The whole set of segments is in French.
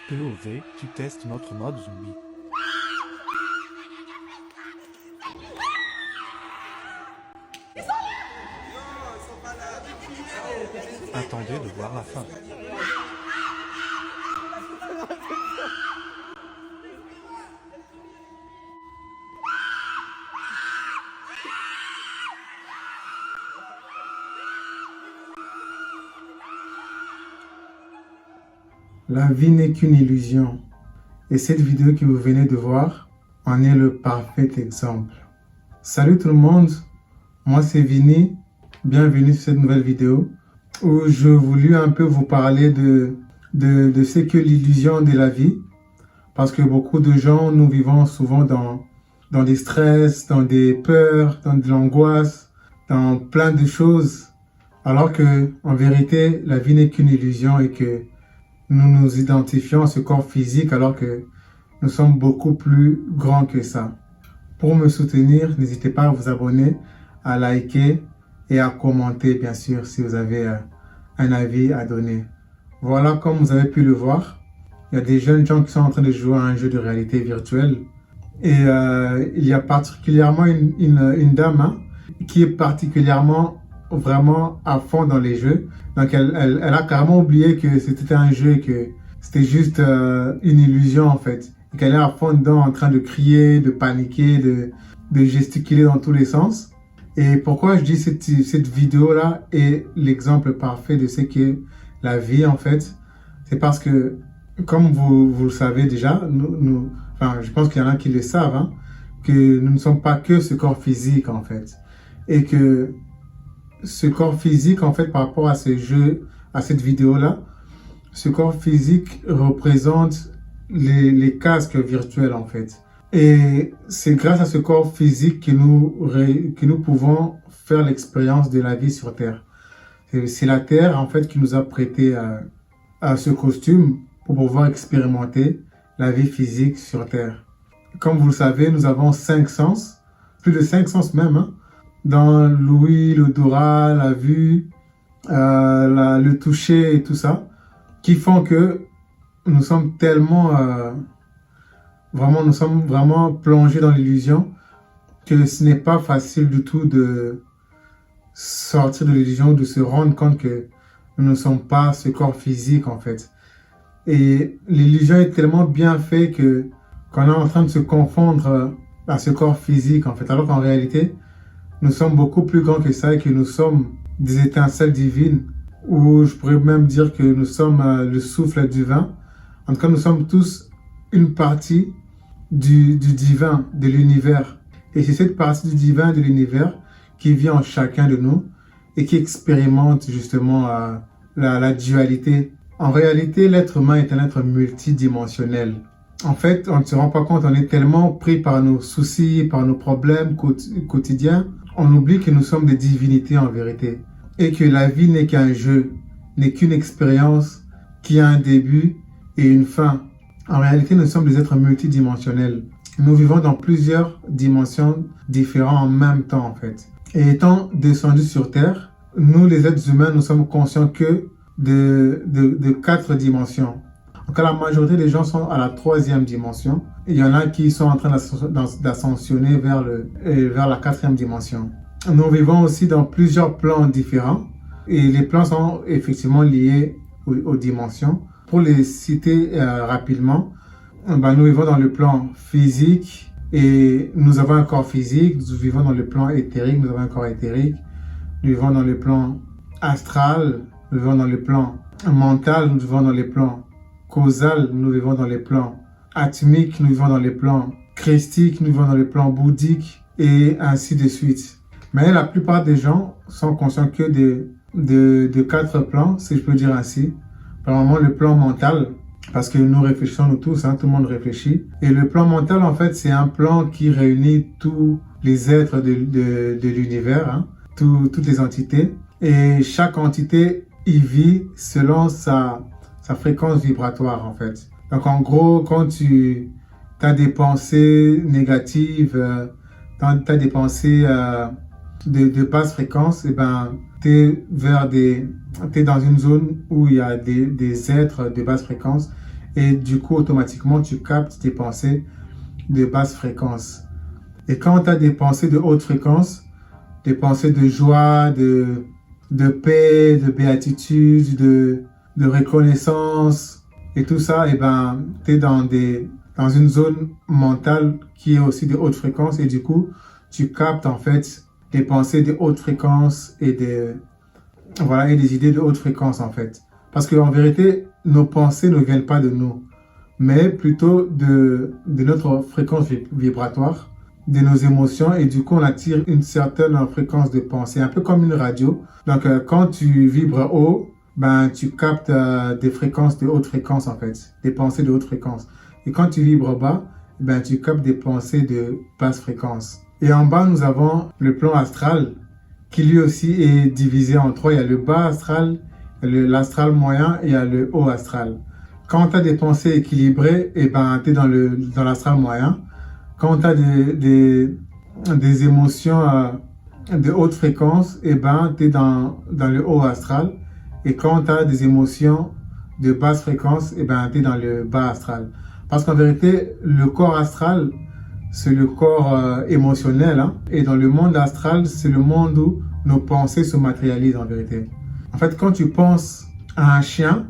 POV, tu testes notre mode zombie. Attendez de voir la fin. La vie n'est qu'une illusion. Et cette vidéo que vous venez de voir en est le parfait exemple. Salut tout le monde, moi c'est Vini. Bienvenue sur cette nouvelle vidéo où je voulais un peu vous parler de ce que l'illusion de la vie. Parce que beaucoup de gens, nous vivons souvent dans des stress, dans des peurs, dans de l'angoisse, dans plein de choses. Alors que, en vérité, la vie n'est qu'une illusion et que nous nous identifions à ce corps physique alors que nous sommes beaucoup plus grands que ça. Pour me soutenir, n'hésitez pas à vous abonner, à liker et à commenter, bien sûr, si vous avez un avis à donner. Voilà, comme vous avez pu le voir, il y a des jeunes gens qui sont en train de jouer à un jeu de réalité virtuelle. Et il y a particulièrement une dame qui est particulièrement vraiment à fond dans les jeux. Donc elle a carrément oublié que c'était un jeu et que c'était juste une illusion en fait. Et qu'elle est à fond dedans en train de crier, de paniquer, de gesticuler dans tous les sens. Et pourquoi je dis cette vidéo-là est l'exemple parfait de ce qu'est la vie en fait. C'est parce que, comme vous le savez déjà, enfin je pense qu'il y en a qui le savent, hein, que nous ne sommes pas que ce corps physique en fait. Et que ce corps physique, en fait, par rapport à ce jeu, à cette vidéo-là, ce corps physique représente les casques virtuels, en fait. Et c'est grâce à ce corps physique que nous pouvons faire l'expérience de la vie sur Terre. C'est la Terre, en fait, qui nous a prêté à ce costume pour pouvoir expérimenter la vie physique sur Terre. Comme vous le savez, nous avons 5 sens, plus de 5 sens même, hein, dans l'ouïe, l'odorat, la vue, le toucher et tout ça, qui font que nous sommes tellement, nous sommes vraiment plongés dans l'illusion que ce n'est pas facile du tout de sortir de l'illusion, de se rendre compte que nous ne sommes pas ce corps physique en fait. Et l'illusion est tellement bien faite qu'on est en train de se confondre à ce corps physique en fait, alors qu'en réalité, nous sommes beaucoup plus grands que ça et que nous sommes des étincelles divines, ou je pourrais même dire que nous sommes le souffle divin. En tout cas, nous sommes tous une partie du divin, de l'univers. Et c'est cette partie du divin de l'univers qui vit en chacun de nous et qui expérimente justement la dualité. En réalité, l'être humain est un être multidimensionnel. En fait, on ne se rend pas compte, on est tellement pris par nos soucis, par nos problèmes quotidiens, on oublie que nous sommes des divinités en vérité. Et que la vie n'est qu'un jeu, n'est qu'une expérience qui a un début et une fin. En réalité, nous sommes des êtres multidimensionnels. Nous vivons dans plusieurs dimensions différentes en même temps en fait. Et étant descendus sur Terre, nous les êtres humains, nous sommes conscients que de 4 dimensions. Donc la majorité des gens sont à la 3e dimension. Il y en a qui sont en train d'ascensionner vers la 4e dimension. Nous vivons aussi dans plusieurs plans différents. Et les plans sont effectivement liés aux dimensions. Pour les citer rapidement, nous vivons dans le plan physique et nous avons un corps physique. Nous vivons dans le plan éthérique, nous avons un corps éthérique. Nous vivons dans le plan astral, nous vivons dans le plan mental, nous vivons dans le plan causal, nous vivons dans les plans atomiques, nous vivons dans les plans christiques, nous vivons dans les plans bouddhiques et ainsi de suite. Mais la plupart des gens sont conscients que de 4 plans, si je peux dire ainsi. Premièrement, le plan mental, parce que nous réfléchissons nous tous, hein, tout le monde réfléchit. Et le plan mental, en fait, c'est un plan qui réunit tous les êtres de l'univers, hein, toutes les entités. Et chaque entité y vit selon sa fréquence vibratoire en fait. Donc en gros, quand tu as des pensées négatives, tu as des pensées de basse fréquence, et ben t'es dans une zone où il y a des êtres de basse fréquence Et du coup, automatiquement, tu captes des pensées de basse fréquence. Et quand tu as des pensées de haute fréquence, des pensées de joie, de paix, de béatitude, de reconnaissance et tout ça, et ben, tu es dans une zone mentale qui est aussi de haute fréquence et du coup, tu captes en fait des pensées de haute fréquence et des idées de haute fréquence en fait. Parce qu'en vérité, nos pensées ne viennent pas de nous, mais plutôt de notre fréquence vibratoire, de nos émotions et du coup on attire une certaine fréquence de pensée, un peu comme une radio. Donc quand tu vibres haut, ben tu captes des fréquences de haute fréquence en fait, des pensées de haute fréquence. Et quand tu vibres bas, ben tu captes des pensées de basse fréquence. Et en bas nous avons le plan astral qui lui aussi est divisé en trois. Il y a le bas astral, l'astral moyen et il y a le haut astral. Quand tu as des pensées équilibrées, et ben tu es dans l'astral moyen. Quand tu as des émotions de haute fréquence, et ben tu es dans le haut astral. Et quand tu as des émotions de basse fréquence, et ben tu es dans le bas astral. Parce qu'en vérité, le corps astral, c'est le corps émotionnel. Hein, et dans le monde astral, c'est le monde où nos pensées se matérialisent en vérité. En fait, quand tu penses à un chien,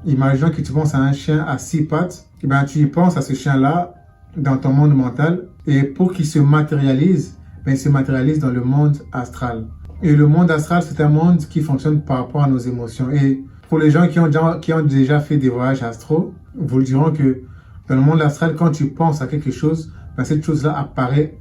imaginons que tu penses à un chien à 6 pattes, et ben tu y penses à ce chien-là dans ton monde mental et pour qu'il se matérialise, ben, il se matérialise dans le monde astral. Et le monde astral, c'est un monde qui fonctionne par rapport à nos émotions. Et pour les gens qui ont déjà fait des voyages astro, vous le diront que dans le monde astral, quand tu penses à quelque chose, ben, cette chose-là apparaît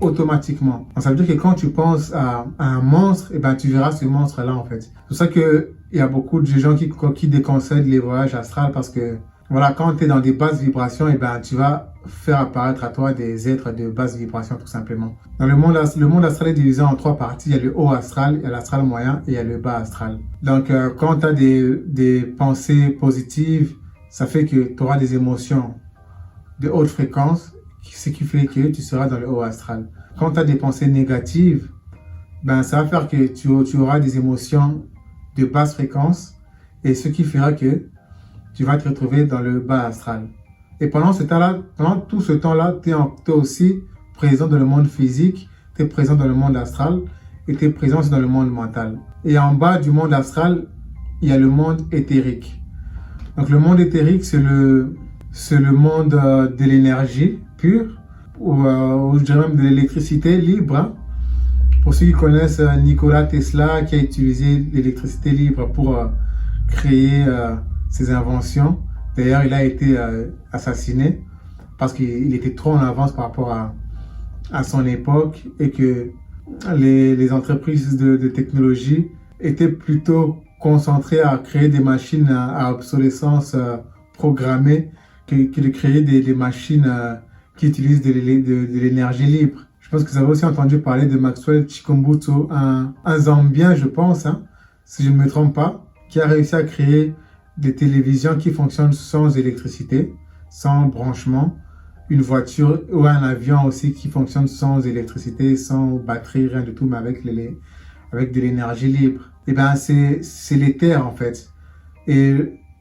automatiquement. Donc, ça veut dire que quand tu penses à un monstre, et ben, tu verras ce monstre-là en fait. C'est pour ça qu'il y a beaucoup de gens qui déconseillent les voyages astrales parce que voilà, quand tu es dans des basses vibrations, et ben, tu vas faire apparaître à toi des êtres de basse vibration tout simplement. Dans le monde astral est divisé en 3 parties. Il y a le haut astral, il y a l'astral moyen et il y a le bas astral. Donc quand tu as des pensées positives, ça fait que tu auras des émotions de haute fréquence, ce qui fait que tu seras dans le haut astral. Quand tu as des pensées négatives, ben, ça va faire que tu auras des émotions de basse fréquence et ce qui fera que tu vas te retrouver dans le bas astral. Et pendant tout ce temps-là, tu es aussi présent dans le monde physique, tu es présent dans le monde astral et tu es présent aussi dans le monde mental. Et en bas du monde astral, il y a le monde éthérique. Donc le monde éthérique, c'est le monde de l'énergie pure, ou je dirais même de l'électricité libre. Hein. Pour ceux qui connaissent Nikola Tesla, qui a utilisé l'électricité libre pour créer ses inventions. D'ailleurs, il a été assassiné parce qu'il était trop en avance par rapport à son époque et que les entreprises de technologie étaient plutôt concentrées à créer des machines à obsolescence programmée que de créer des machines qui utilisent de l'énergie libre. Je pense que vous avez aussi entendu parler de Maxwell Chikumbutsu, un Zambien, je pense, hein, si je ne me trompe pas, qui a réussi à créer des télévisions qui fonctionnent sans électricité, sans branchement, une voiture ou un avion aussi qui fonctionne sans électricité, sans batterie, rien du tout, mais avec de l'énergie libre. Et bien, c'est l'éther en fait. Et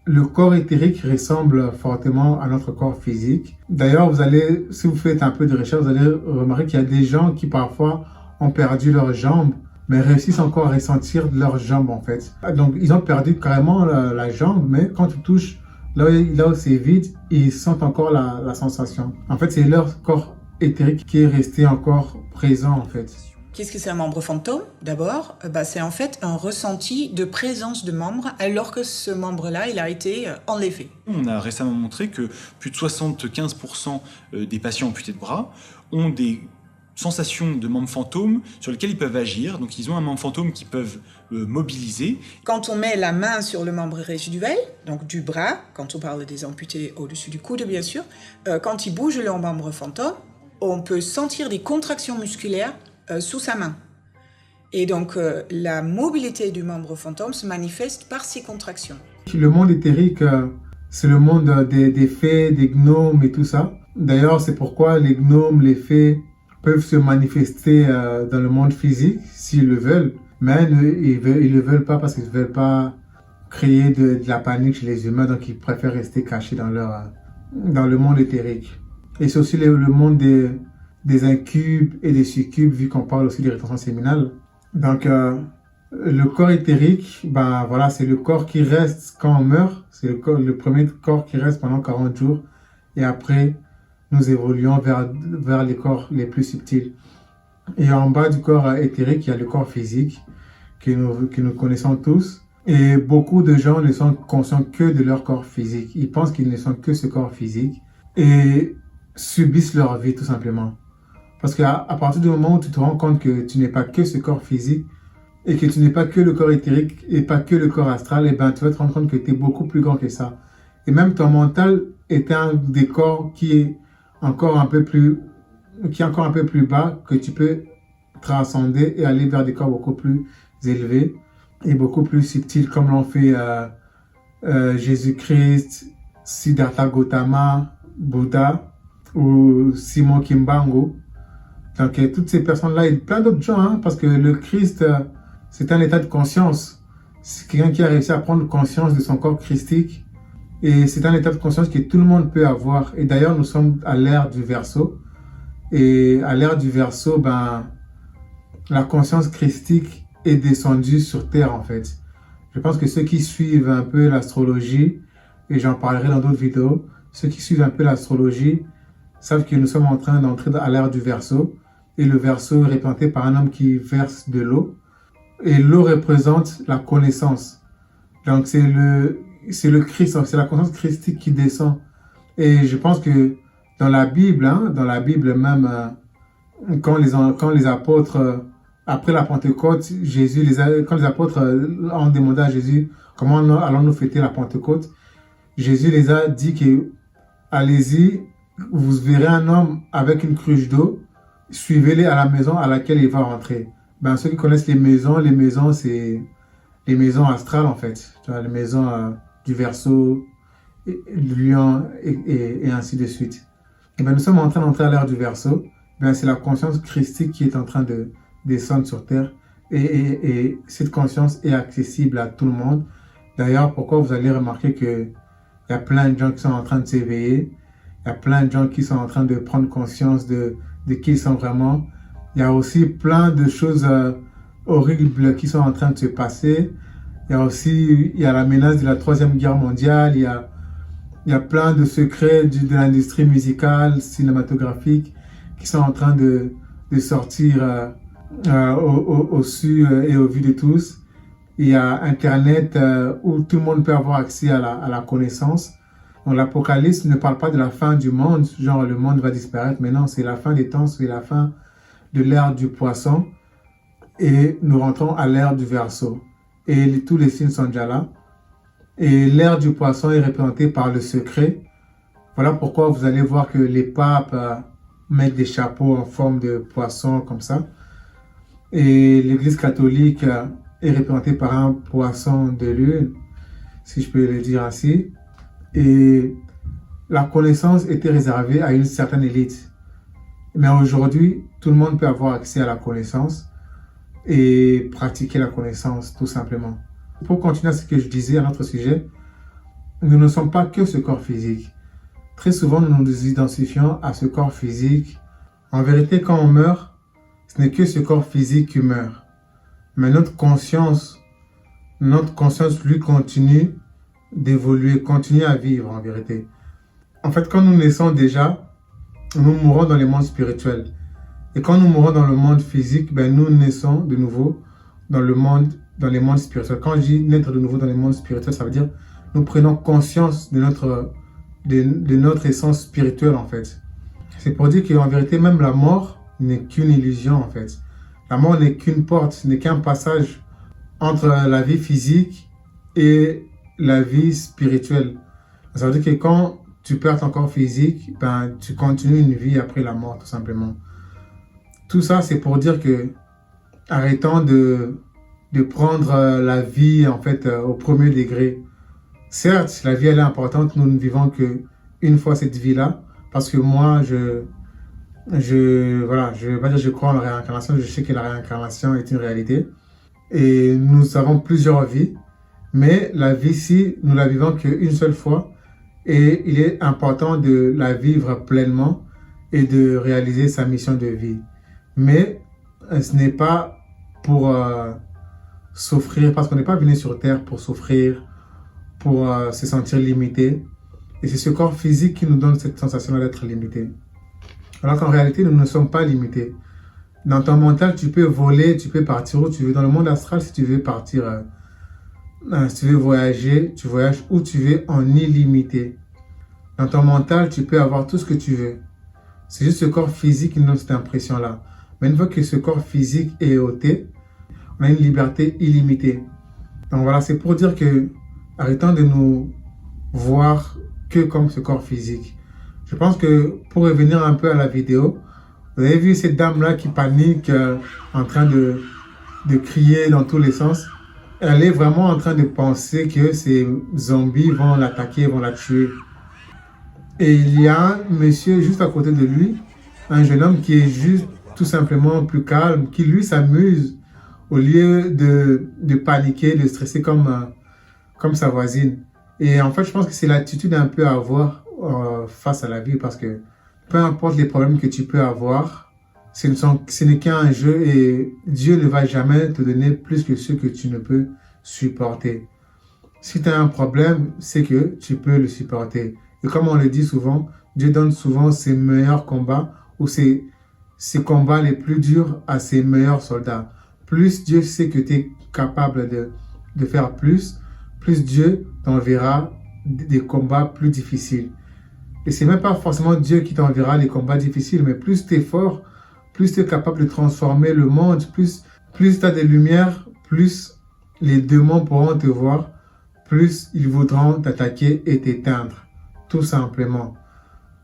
le corps éthérique ressemble fortement à notre corps physique. D'ailleurs, si vous faites un peu de recherche, vous allez remarquer qu'il y a des gens qui parfois ont perdu leurs jambes, mais réussissent encore à ressentir leurs jambes en fait. Donc ils ont perdu carrément la jambe, mais quand tu touches là où c'est vide, ils sentent encore la sensation. En fait, c'est leur corps éthérique qui est resté encore présent en fait. Qu'est-ce que c'est un membre fantôme? D'abord, c'est en fait un ressenti de présence de membre alors que ce membre-là, il a été enlevé. On a récemment montré que plus de 75% des patients amputés de bras ont des sensations de membres fantômes sur lesquels ils peuvent agir. Donc ils ont un membre fantôme qu'ils peuvent mobiliser. Quand on met la main sur le membre résiduel, donc du bras, quand on parle des amputés au-dessus du coude bien sûr, quand il bouge le membre fantôme, on peut sentir des contractions musculaires sous sa main. Et donc la mobilité du membre fantôme se manifeste par ces contractions. Le monde éthérique, c'est le monde des fées, des gnomes et tout ça. D'ailleurs, c'est pourquoi les gnomes, les fées peuvent se manifester dans le monde physique s'ils le veulent, mais ils ne le veulent pas parce qu'ils ne veulent pas créer de la panique chez les humains, donc ils préfèrent rester cachés dans le monde éthérique. Et c'est aussi le monde des incubes et des succubes, vu qu'on parle aussi des rétentions séminales. Donc, le corps éthérique, ben voilà, c'est le corps qui reste quand on meurt. C'est le premier corps qui reste pendant 40 jours. Et après, nous évoluons vers les corps les plus subtils. Et en bas du corps éthérique, il y a le corps physique que nous connaissons tous. Et beaucoup de gens ne sont conscients que de leur corps physique. Ils pensent qu'ils ne sont que ce corps physique et subissent leur vie tout simplement. Parce qu'à partir du moment où tu te rends compte que tu n'es pas que ce corps physique et que tu n'es pas que le corps éthérique et pas que le corps astral, et ben tu vas te rendre compte que tu es beaucoup plus grand que ça. Et même ton mental est un des corps qui est encore un peu plus bas, que tu peux transcender et aller vers des corps beaucoup plus élevés et beaucoup plus subtils, comme l'ont fait Jésus-Christ, Siddhartha Gautama, Bouddha ou Simon Kimbangu. Donc toutes ces personnes-là et plein d'autres gens, hein, parce que le Christ, c'est un état de conscience. C'est quelqu'un qui a réussi à prendre conscience de son corps christique. Et c'est un état de conscience que tout le monde peut avoir. Et d'ailleurs, nous sommes à l'ère du Verseau. Et à l'ère du Verseau, ben, la conscience christique est descendue sur Terre, en fait. Je pense que ceux qui suivent un peu l'astrologie, et j'en parlerai dans d'autres vidéos, ceux qui suivent un peu l'astrologie savent que nous sommes en train d'entrer à l'ère du Verseau. Et le Verseau est représenté par un homme qui verse de l'eau. Et l'eau représente la connaissance. Donc c'est le Christ, c'est la conscience christique qui descend. Et je pense que dans la Bible même, quand les apôtres, après la Pentecôte, quand les apôtres ont demandé à Jésus comment allons-nous fêter la Pentecôte, Jésus les a dit que allez-y, vous verrez un homme avec une cruche d'eau, suivez-les à la maison à laquelle il va rentrer. Ben, ceux qui connaissent les maisons, c'est les maisons astrales en fait. Tu vois, les maisons du Verseau, du Lion et ainsi de suite. Et ben, nous sommes en train d'entrer à l'ère du Verseau. Ben, c'est la conscience christique qui est en train de descendre sur Terre. Et cette conscience est accessible à tout le monde. D'ailleurs, pourquoi vous allez remarquer qu'il y a plein de gens qui sont en train de s'éveiller. Il y a plein de gens qui sont en train de prendre conscience de qui ils sont vraiment. Il y a aussi plein de choses horribles qui sont en train de se passer. Il y a la menace de la Troisième Guerre mondiale. Il y a plein de secrets de l'industrie musicale, cinématographique qui sont en train de sortir au su et au vu de tous. Il y a Internet où tout le monde peut avoir accès à la connaissance. Donc, l'Apocalypse ne parle pas de la fin du monde, genre le monde va disparaître, mais non, c'est la fin des temps, c'est la fin de l'ère du poisson et nous rentrons à l'ère du Verseau. Et tous les signes sont déjà là. Et l'ère du poisson est représentée par le secret. Voilà pourquoi vous allez voir que les papes mettent des chapeaux en forme de poisson comme ça. Et l'Église catholique est représentée par un poisson de lune, si je peux le dire ainsi. Et la connaissance était réservée à une certaine élite. Mais aujourd'hui, tout le monde peut avoir accès à la connaissance et pratiquer la connaissance tout simplement. Pour continuer à ce que je disais à notre sujet, nous ne sommes pas que ce corps physique. Très souvent, nous nous identifions à ce corps physique. En vérité, quand on meurt, ce n'est que ce corps physique qui meurt. Mais notre conscience, lui, continue d'évoluer, continue à vivre en vérité. En fait, quand nous naissons déjà, nous mourons dans les mondes spirituels. Et quand nous mourons dans le monde physique, ben nous naissons de nouveau dans les mondes spirituels. Quand je dis naître de nouveau dans les mondes spirituels, ça veut dire nous prenons conscience de notre essence spirituelle en fait. C'est pour dire qu'en vérité, même la mort n'est qu'une illusion en fait. La mort n'est qu'une porte, n'est qu'un passage entre la vie physique et la vie spirituelle. Ça veut dire que quand tu perds ton corps physique, ben, tu continues une vie après la mort tout simplement. Tout ça, c'est pour dire que arrêtons de prendre la vie en fait au premier degré. Certes, la vie elle est importante, nous ne vivons qu'une fois cette vie-là, parce que moi, je vais pas dire je crois en la réincarnation, je sais que la réincarnation est une réalité. Et nous avons plusieurs vies. Mais la vie ici, nous la vivons qu'une seule fois et il est important de la vivre pleinement et de réaliser sa mission de vie. Mais ce n'est pas pour souffrir, parce qu'on n'est pas venu sur terre pour souffrir, pour se sentir limité. Et c'est ce corps physique qui nous donne cette sensation d'être limité. Alors qu'en réalité, nous ne sommes pas limités. Dans ton mental, tu peux voler, tu peux partir où tu veux. Dans le monde astral, si tu veux partir, si tu veux voyager, tu voyages où tu veux en illimité. Dans ton mental, tu peux avoir tout ce que tu veux. C'est juste ce corps physique qui nous donne cette impression-là. Mais une fois que ce corps physique est ôté, on a une liberté illimitée. Donc voilà, c'est pour dire que arrêtons de nous voir que comme ce corps physique. Je pense que pour revenir un peu à la vidéo, vous avez vu cette dame-là qui panique en train de crier dans tous les sens. Elle est vraiment en train de penser que ces zombies vont l'attaquer, vont la tuer. Et il y a un monsieur juste à côté de lui, un jeune homme qui est juste tout simplement plus calme, qui lui s'amuse au lieu de paniquer, de stresser comme sa voisine. Et en fait, je pense que c'est l'attitude un peu à avoir face à la vie, parce que peu importe les problèmes que tu peux avoir, ce n'est qu'un jeu et Dieu ne va jamais te donner plus que ce que tu ne peux supporter. Si tu as un problème, c'est que tu peux le supporter. Et comme on le dit souvent, Dieu donne souvent ses meilleurs combats ou ses combats les plus durs à ses meilleurs soldats. Plus Dieu sait que tu es capable de faire plus Dieu t'enverra des combats plus difficiles. Et c'est même pas forcément Dieu qui t'enverra les combats difficiles, mais plus tu es fort, plus tu es capable de transformer le monde, plus tu as des lumières, plus les démons pourront te voir, plus ils voudront t'attaquer et t'éteindre, tout simplement.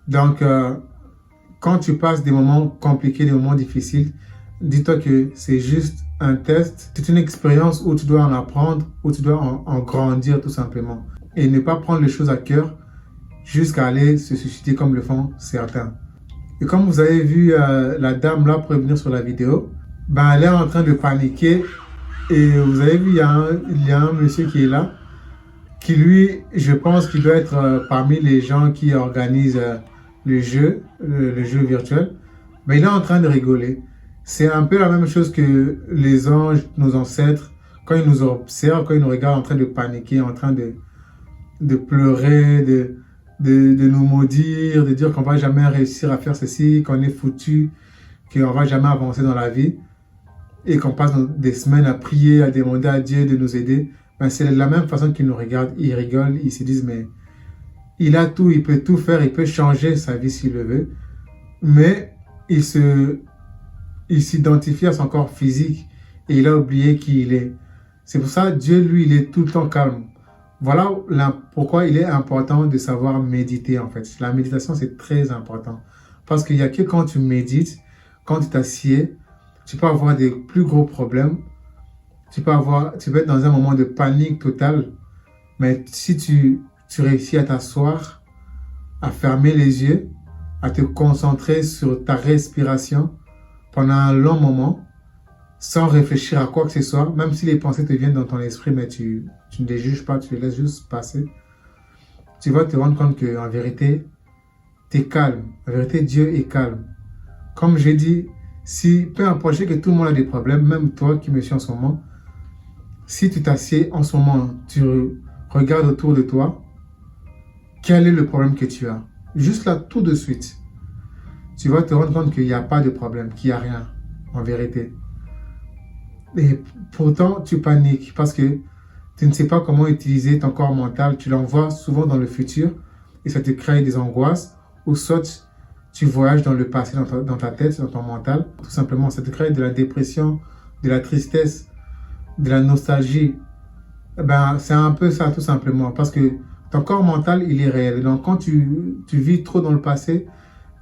Donc, quand tu passes des moments compliqués, des moments difficiles, dis-toi que c'est juste un test, c'est une expérience où tu dois en apprendre, où tu dois en grandir tout simplement. Et ne pas prendre les choses à cœur jusqu'à aller se suicider comme le font certains. Et comme vous avez vu la dame là pour revenir sur la vidéo, ben elle est en train de paniquer et vous avez vu il y a un monsieur qui est là, qui lui, je pense qu'il doit être parmi les gens qui organisent le jeu virtuel, mais il est en train de rigoler. C'est un peu la même chose que les anges, nos ancêtres, quand ils nous observent, quand ils nous regardent en train de paniquer, en train de pleurer, de nous maudire, de dire qu'on ne va jamais réussir à faire ceci, qu'on est foutu, qu'on ne va jamais avancer dans la vie, et qu'on passe des semaines à prier, à demander à Dieu de nous aider. Ben c'est de la même façon qu'ils nous regardent, ils rigolent, ils se disent mais il a tout, il peut tout faire, il peut changer sa vie s'il le veut, mais il s'identifie à son corps physique et il a oublié qui il est. C'est pour ça Dieu, lui, il est tout le temps calme. Voilà pourquoi il est important de savoir méditer en fait. La méditation, c'est très important. Parce qu'il n'y a que quand tu médites, quand tu t'assieds, tu peux avoir des plus gros problèmes. Tu peux être dans un moment de panique totale. Mais si tu réussis à t'asseoir, à fermer les yeux, à te concentrer sur ta respiration pendant un long moment, sans réfléchir à quoi que ce soit, même si les pensées te viennent dans ton esprit, mais tu ne les juges pas, tu les laisses juste passer, tu vas te rendre compte qu'en vérité, tu es calme. En vérité, Dieu est calme. Comme j'ai dit, peu importe, je sais que tout le monde a des problèmes, même toi qui me suis en ce moment, si tu t'assieds en ce moment, tu regardes autour de toi, quel est le problème que tu as? Juste là, tout de suite, tu vas te rendre compte qu'il n'y a pas de problème, qu'il n'y a rien, en vérité. Et pourtant, tu paniques parce que tu ne sais pas comment utiliser ton corps mental. Tu l'envoies souvent dans le futur et ça te crée des angoisses. Ou soit tu voyages dans le passé, dans ta tête, dans ton mental. Tout simplement, ça te crée de la dépression, de la tristesse, de la nostalgie. Ben, c'est un peu ça, tout simplement. Parce que ton corps mental, il est réel. Donc, quand tu vis trop dans le passé,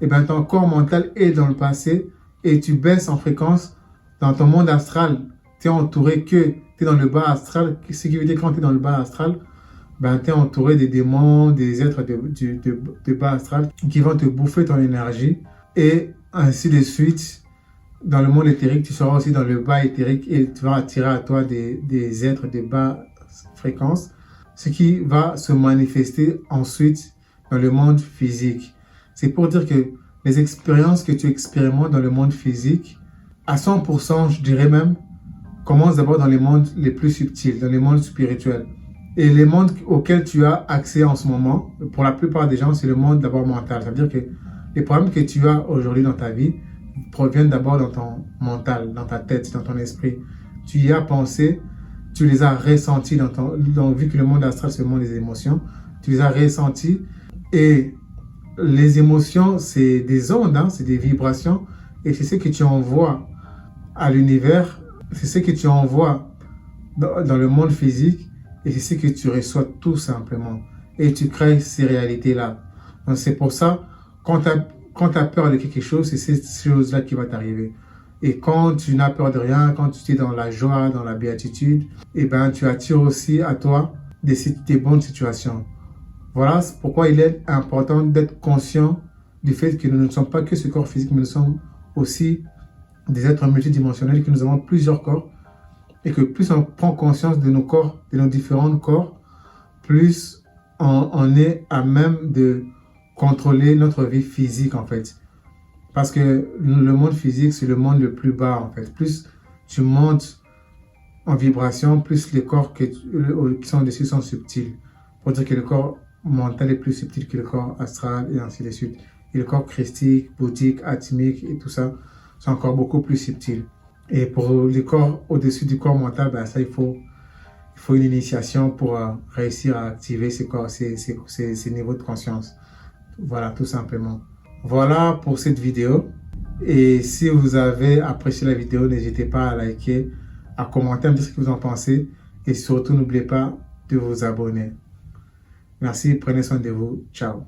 et ben, ton corps mental est dans le passé et tu baisses en fréquence dans ton monde astral. Tu es entouré tu es dans le bas astral. Ce qui veut dire que quand tu es dans le bas astral, ben, tu es entouré des démons, des êtres de bas astral qui vont te bouffer ton énergie. Et ainsi de suite, dans le monde éthérique, tu seras aussi dans le bas éthérique et tu vas attirer à toi des êtres de bas fréquence, ce qui va se manifester ensuite dans le monde physique. C'est pour dire que les expériences que tu expérimentes dans le monde physique, à 100%, je dirais même, commencent d'abord dans les mondes les plus subtils, dans les mondes spirituels. Et les mondes auxquels tu as accès en ce moment, pour la plupart des gens, c'est le monde d'abord mental. C'est-à-dire que les problèmes que tu as aujourd'hui dans ta vie proviennent d'abord dans ton mental, dans ta tête, dans ton esprit. Tu y as pensé, tu les as ressentis vu que le monde astral, c'est le monde des émotions, tu les as ressentis. Et les émotions, c'est des ondes, hein, c'est des vibrations. Et c'est ce que tu envoies à l'univers, c'est ce que tu envoies dans le monde physique. Et c'est ce que tu reçois tout simplement. Et tu crées ces réalités-là. Donc c'est pour ça, quand tu as peur de quelque chose, c'est cette chose-là qui va t'arriver. Et quand tu n'as peur de rien, quand tu es dans la joie, dans la béatitude, eh ben, tu attires aussi à toi des bonnes situations. Voilà pourquoi il est important d'être conscient du fait que nous ne sommes pas que ce corps physique, mais nous sommes aussi des êtres multidimensionnels, que nous avons plusieurs corps. Et que plus on prend conscience de nos corps, de nos différents corps, plus on est à même de contrôler notre vie physique en fait. Parce que le monde physique, c'est le monde le plus bas en fait. Plus tu montes en vibration, plus les corps qui sont dessus sont subtils. Pour dire que le corps mental est plus subtil que le corps astral et ainsi de suite. Et le corps christique, bouddhique, atmique et tout ça sont encore beaucoup plus subtils. Et pour les corps au-dessus du corps mental, ben ça, il faut une initiation pour réussir à activer ces niveaux de conscience. Voilà, tout simplement. Voilà pour cette vidéo. Et si vous avez apprécié la vidéo, n'hésitez pas à liker, à commenter, à me dire ce que vous en pensez. Et surtout, n'oubliez pas de vous abonner. Merci, prenez soin de vous. Ciao.